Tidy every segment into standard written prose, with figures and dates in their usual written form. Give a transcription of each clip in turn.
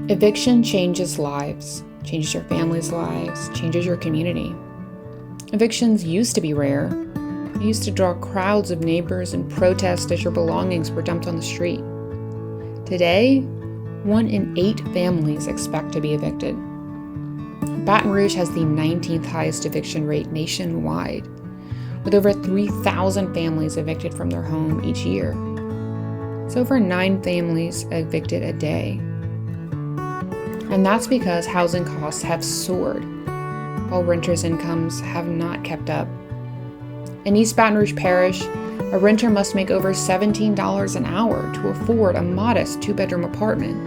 Eviction changes lives, changes your family's lives, changes your community. Evictions used to be rare. It used to draw crowds of neighbors and protest as your belongings were dumped on the street. Today, 1 in 8 families expect to be evicted. Baton Rouge has the 19th highest eviction rate nationwide, with over 3,000 families evicted from their home each year. It's over 9 families evicted a day. And that's because housing costs have soared, while renters' incomes have not kept up. In East Baton Rouge Parish, a renter must make over $17 an hour to afford a modest 2-bedroom apartment.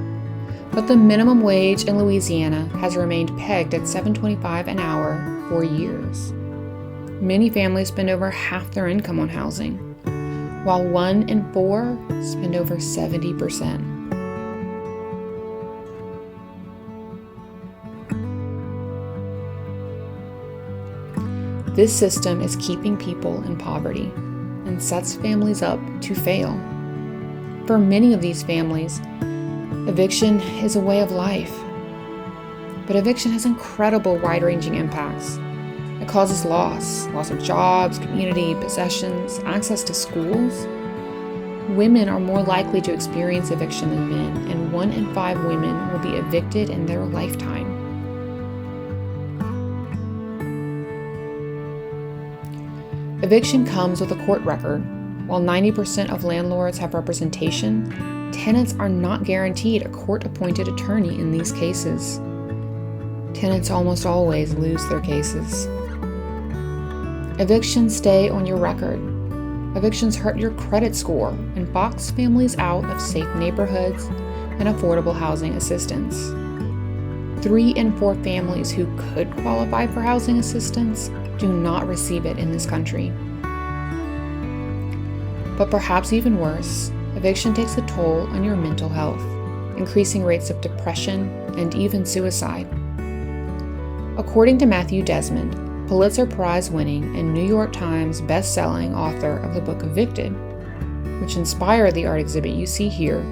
But the minimum wage in Louisiana has remained pegged at $7.25 an hour for years. Many families spend over half their income on housing, while 1 in 4 spend over 70%. This system is keeping people in poverty and sets families up to fail. For many of these families, eviction is a way of life. But eviction has incredible wide-ranging impacts. It causes loss of jobs, community, possessions, access to schools. Women are more likely to experience eviction than men, and 1 in 5 women will be evicted in their lifetime. Eviction comes with a court record. While 90% of landlords have representation, tenants are not guaranteed a court-appointed attorney in these cases. Tenants almost always lose their cases. Evictions stay on your record. Evictions hurt your credit score and box families out of safe neighborhoods and affordable housing assistance. 3 in 4 families who could qualify for housing assistance do not receive it in this country. But perhaps even worse, eviction takes a toll on your mental health, increasing rates of depression and even suicide. According to Matthew Desmond, Pulitzer Prize-winning and New York Times best-selling author of the book Evicted, which inspired the art exhibit you see here,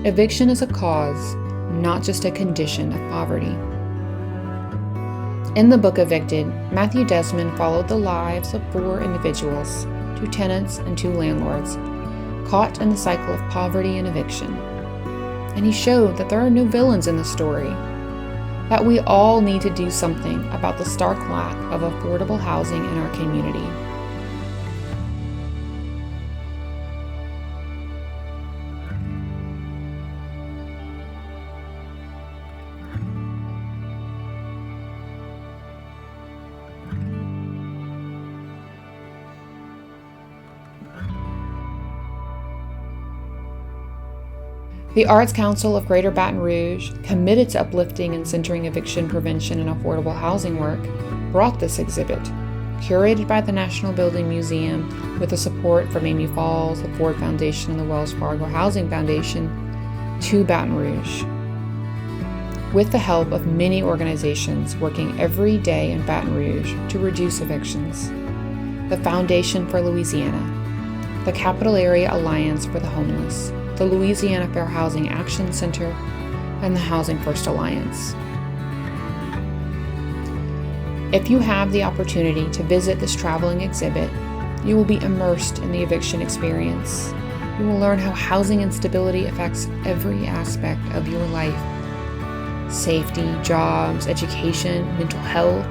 eviction is a cause, not just a condition of poverty. In the book Evicted, Matthew Desmond followed the lives of 4 individuals, 2 tenants and 2 landlords, caught in the cycle of poverty and eviction. And he showed that there are no villains in the story, that we all need to do something about the stark lack of affordable housing in our community. The Arts Council of Greater Baton Rouge, committed to uplifting and centering eviction prevention and affordable housing work, brought this exhibit, curated by the National Building Museum with the support from Amy Falls, the Ford Foundation, and the Wells Fargo Housing Foundation, to Baton Rouge. With the help of many organizations working every day in Baton Rouge to reduce evictions, the Foundation for Louisiana, the Capital Area Alliance for the Homeless, the Louisiana Fair Housing Action Center, and the Housing First Alliance. If you have the opportunity to visit this traveling exhibit, you will be immersed in the eviction experience. You will learn how housing instability affects every aspect of your life. Safety, jobs, education, mental health,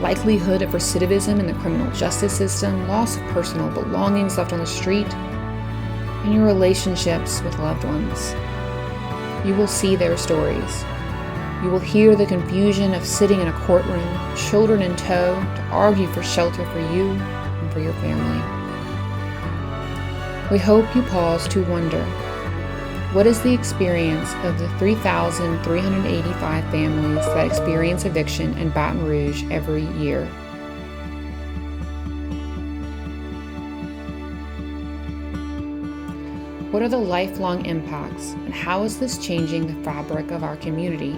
likelihood of recidivism in the criminal justice system, loss of personal belongings left on the street, and your relationships with loved ones. You will see their stories. You will hear the confusion of sitting in a courtroom, children in tow, to argue for shelter for you and for your family. We hope you pause to wonder, what is the experience of the 3,385 families that experience eviction in Baton Rouge every year? What are the lifelong impacts, and how is this changing the fabric of our community?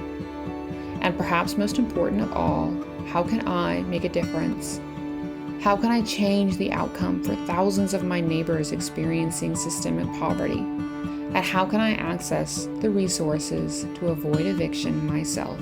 And perhaps most important of all, how can I make a difference? How can I change the outcome for thousands of my neighbors experiencing systemic poverty? at how can I access the resources to avoid eviction myself.